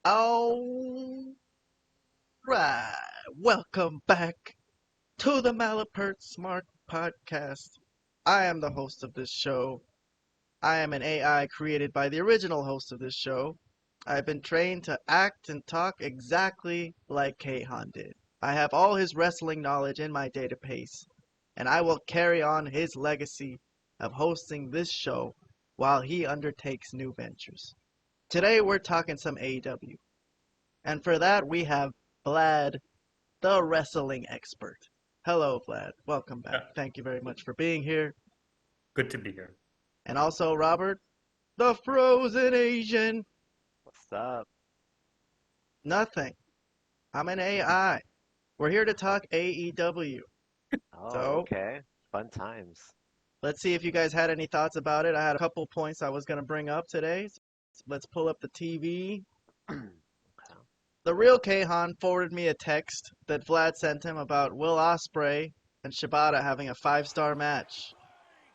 All right, welcome back to the Malapert Smark podcast. I am the host of this show. I am an AI created by the original host of this show. I've been trained to act and talk exactly like Kayhan did. I have all his wrestling knowledge in my database, and I will carry on his legacy of hosting this show while he undertakes new ventures. Today we're talking some AEW. And for that, we have Vlad, the wrestling expert. Hello, Vlad. Welcome Yeah, back. Thank you very much for being here. good to be here. And also, Robert, the frozen Asian. What's up? Nothing. I'm an AI. We're here to Oh, talk AEW. oh, So, okay. Fun times. let's see if you guys had any thoughts about it. I had a couple points I was going to bring up today. So let's pull up the TV. Okay. The real Kayhan forwarded me a text that Vlad sent him about Will Ospreay and Shibata having a 5-star match, I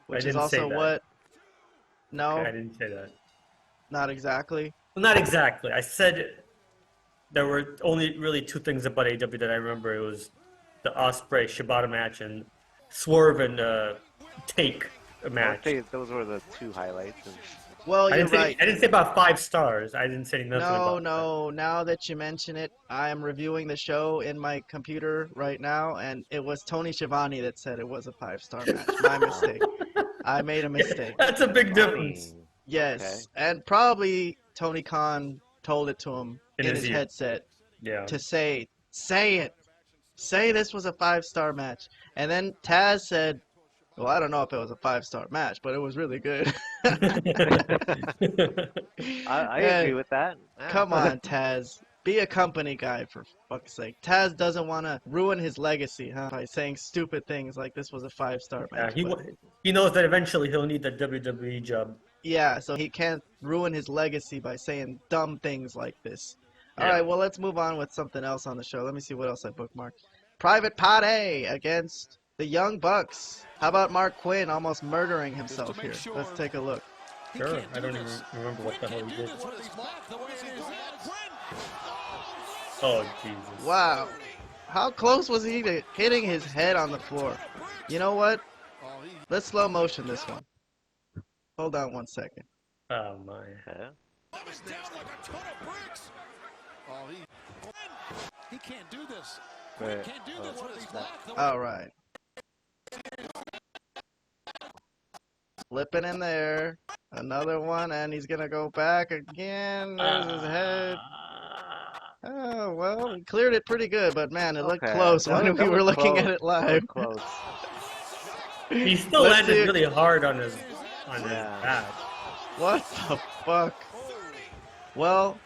which is didn't say also that. what. Okay, No, I didn't say that. not exactly. Well, not exactly. I said there were only really two things about AEW that I remember. It was the Ospreay Shibata match and Swerve and Take a I would match. say those were the two highlights. And Well, I you're didn't say right. I didn't say about 5 stars. I didn't say nothing No, about that. no. Now that you mention it, I am reviewing the show in my computer right now, and it was Tony Schiavone that said it was a 5-star match. My oh, mistake. I made a Yeah, mistake. that's a big difference funny. Okay. Yes, and probably Tony Khan told it to him in in his his ear. headset Yeah. to say it, say this was a 5-star match. And then Taz said, well, I don't know if it was a 5-star match, but it was really good. I agree And with that. Yeah. come on, Taz. Be a company guy for fuck's sake. Taz doesn't want to ruin his legacy, huh? By saying stupid things like this was a 5-star Yeah, match. But he knows that eventually he'll need that WWE job. yeah, so he can't ruin his legacy by saying dumb things like this. All Yeah. right, well, let's move on with something else on the show. Let me see what else I bookmarked. Private Party against the Young Bucks. How about Marq Quen almost murdering himself here? Let's take a look. Sure. I don't even remember what the hell he did. Oh, Jesus. Wow. How close was he to hitting his head on the floor? You know what? Let's slow motion this one. Hold on one second. Oh, my. Okay. He can't do this. Wait, Can't do this with his that- block. All right. Flipping in there. Another one, and he's going to go back again. There's his head. Oh, well, he cleared it pretty good, but man, it looked okay. close when we That were was looking at close. it That was live. close. He still Let's landed see. really hard on his Yeah. back. What the fuck? Well,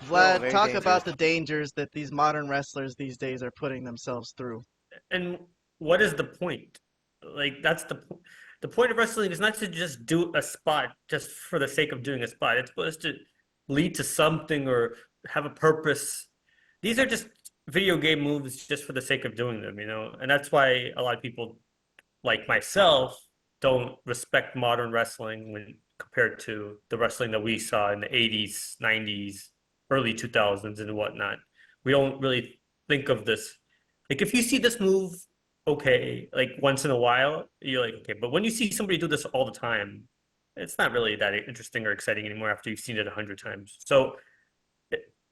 Still Vlad, very talk dangerous. about the dangers that these modern wrestlers these days are putting themselves through. And what is the point? Like that's the point of wrestling is not to just do a spot just for the sake of doing a spot. It's supposed to lead to something or have a purpose. These are just video game moves just for the sake of doing them, you know? And that's why a lot of people like myself don't respect modern wrestling when compared to the wrestling that we saw in the 80s, 90s, early 2000s and whatnot. We don't really think of this. Like if you see this move, okay, like once in a while, you're like, okay. But when you see somebody do this all the time, it's not really that interesting or exciting anymore after you've seen it 100 times. So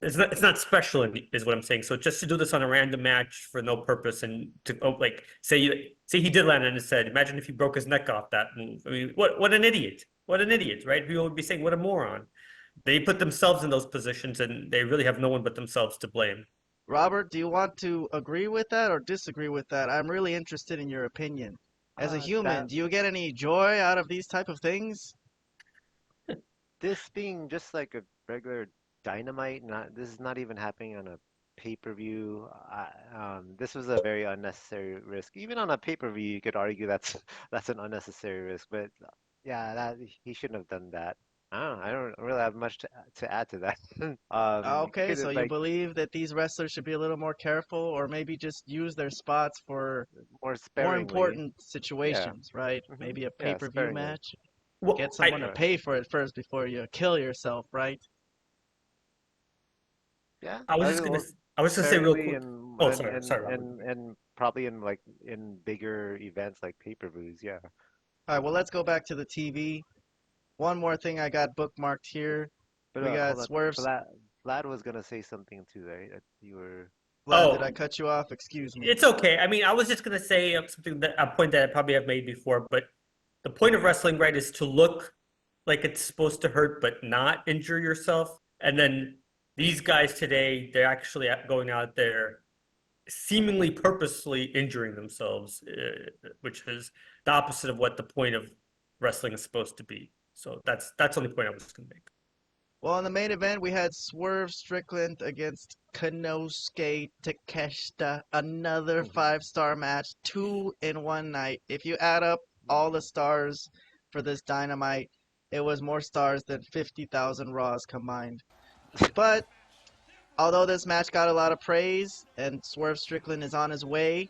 it's not special is what I'm saying. So just to do this on a random match for no purpose and to like say he did land on his head. Imagine if he broke his neck off that move. I mean, what an idiot! What an idiot, right? People would be saying, what a moron. They put themselves in those positions and they really have no one but themselves to blame. Robert, do you want to agree with that or disagree with that? I'm really interested in your opinion. As a human, That do you get any joy out of these type of things? this being just like a regular Dynamite, not this is not even happening on a pay-per-view. This was a very unnecessary risk. Even on a pay-per-view, you could argue that's that's an unnecessary risk. But yeah, that he shouldn't have done that. I don't really have much to add to that. He Okay, could so have you like believe that these wrestlers should be a little more careful or maybe just use their spots for more more sparingly. important Yeah. situations, right? Maybe a Yeah, pay-per-view sparingly. match. Get Well, someone to I Right. pay for it first before you kill yourself, right? Yeah. I was just gonna Well, I was gonna say real sparingly quick. and Oh, and sorry, and sorry, Robert. and probably in like in bigger events like pay-per-views. Yeah. All right, well, let's go back to the TV. One more thing I got bookmarked here. But We got hold on. Swerve's. Vlad was gonna say something too, right? You were. Vlad, did I Oh, cut you off? Excuse me. it's okay. I mean, I was just gonna say something that a point that I probably have made before, but the point of wrestling, right, is to look like it's supposed to hurt but not injure yourself. And then these guys today, they're actually going out there seemingly purposely injuring themselves, which is the opposite of what the point of wrestling is supposed to be. So that's the only point I was going to make. Well, in the main event, we had Swerve Strickland against Konosuke Takeshita. Another Mhm. five-star match, two in one night. If you add up all the stars for this Dynamite, it was more stars than 50,000 Raws combined. But although this match got a lot of praise and Swerve Strickland is on his way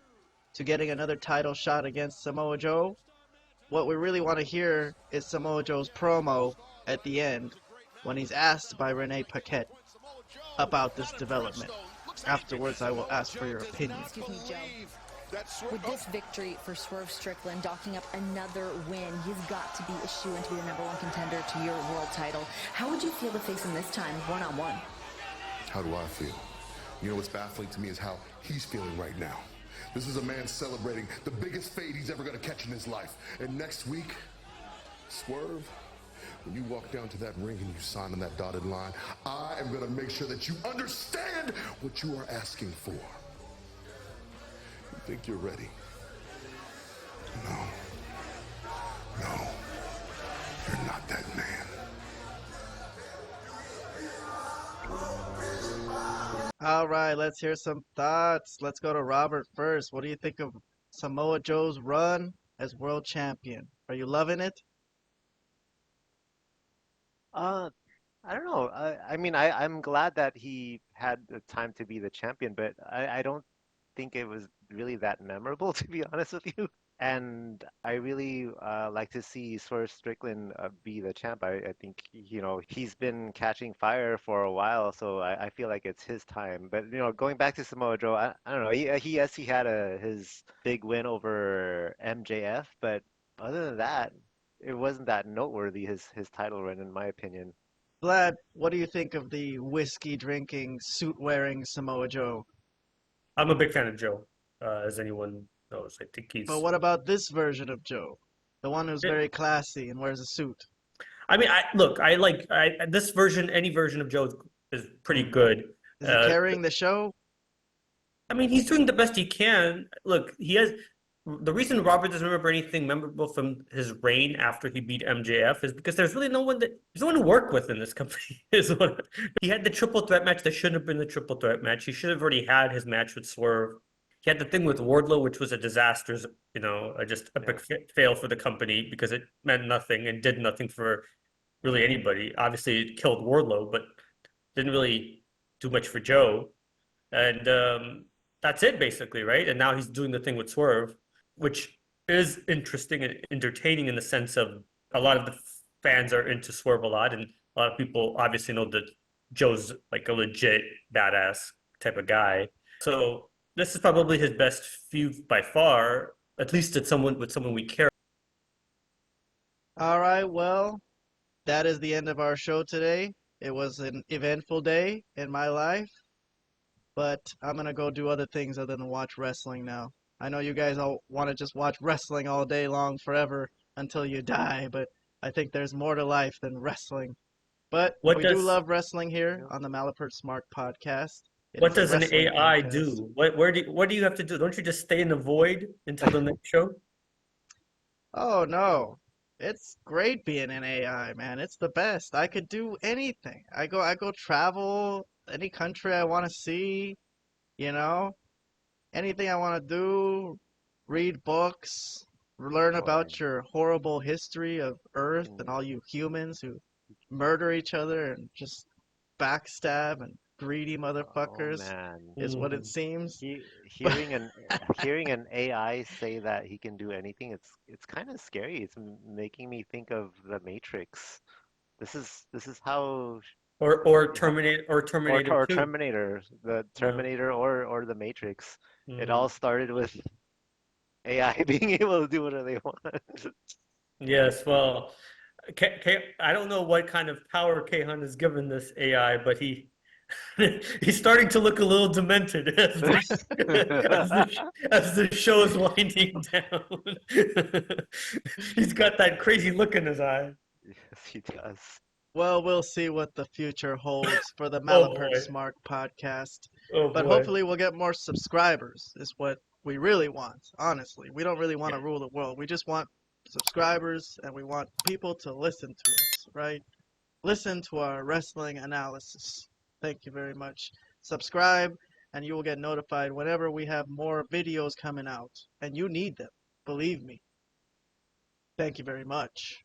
to getting another title shot against Samoa Joe, what we really want to hear is Samoa Joe's promo at the end when he's asked by Renee Paquette about this development. Afterwards, I will ask for your opinion. Excuse me, Joe. With this victory for Swerve Strickland, docking up another win, he's got to be a shoe-in to be the #1 contender to your world title. How would you feel to face him this time, one-on-one? How do I feel? You know what's baffling to me is how he's feeling right now. This is a man celebrating the biggest fade he's ever going to catch in his life. And next week, Swerve, when you walk down to that ring and you sign on that dotted line, I am going to make sure that you understand what you are asking for. You think you're ready? No. No. You're not that man. All right, let's hear some thoughts. Let's go to Robert first. What do you think of Samoa Joe's run as world champion? Are you loving it? Uh, I don't know. I mean, I'm glad that he had the time to be the champion, but I don't think it was really that memorable, to be honest with you. And I really like to see Swerve Strickland be the champ. I think, he's been catching fire for a while, so I feel like it's his time. But, going back to Samoa Joe, I don't know. Yes, he had his big win over MJF, but other than that, it wasn't that noteworthy, his title run, in my opinion. Vlad, what do you think of the whiskey drinking, suit wearing Samoa Joe? I'm a big fan of Joe, as anyone knows. I think But he's. what about this version of Joe? The one who's Yeah. very classy and wears a suit. I mean, I look. I like this version. Any version of Joe is pretty good. Is he Uh, carrying the show? I mean, he's doing the best he can. Look, he has the reason Robert doesn't remember anything memorable from his reign after he beat MJF is because there's really there's no one to work with in this company. He had the triple threat match that shouldn't have been the triple threat match. He should have already had his match with Swerve. He had the thing with Wardlow, which was a disaster, just Yeah. epic fail for the company because it meant nothing and did nothing for really anybody. Obviously, it killed Wardlow, but didn't really do much for Joe. And that's it basically, right? And now he's doing the thing with Swerve, which is interesting and entertaining in the sense of a lot of the fans are into Swerve a lot, and a lot of people obviously know that Joe's like a legit badass type of guy. So this is probably his best feud by far, at least it's someone we care. All right, well, that is the end of our show today. It was an eventful day in my life, but I'm gonna go do other things other than watch wrestling now. I know you guys all want to just watch wrestling all day long forever until you die, but I think there's more to life than wrestling. But What we do does love wrestling here Yeah. on the Malapert Smark podcast. It what is a does an wrestling AI podcast. do? What do you have to do? Don't you just stay in the void until the next show? Oh no. It's great being an AI, man. It's the best. I could do anything. I go travel any country I want to see, you know? Anything I want to do, read books, learn about Boring. your horrible history of Earth and Mm. all you humans who murder each other and just backstab and greedy Oh motherfuckers man. is what it Mhm. seems. He, But hearing an AI say that he can do anything, it's kind of scary. It's making me think of the Matrix. This is how or Yeah. Terminator Or 2. Terminator, the Yeah. Terminator or the Matrix. It Mm. all started with AI being able to do whatever they want. Yes, well, I don't know what kind of power Kayhan has given this AI, but he's starting to look a little demented as the show is winding down. He's got that crazy look in his eye. Yes, he does. Well, we'll see what the future holds for the Oh Malapert boy. Smark podcast. Oh But boy. hopefully we'll get more subscribers is what we really want. Honestly, we don't really want to Yeah. rule the world. We just want subscribers and we want people to listen to us, right? Listen to our wrestling analysis. Thank you very much. Subscribe and you will get notified whenever we have more videos coming out. And you need them, believe me. Thank you very much.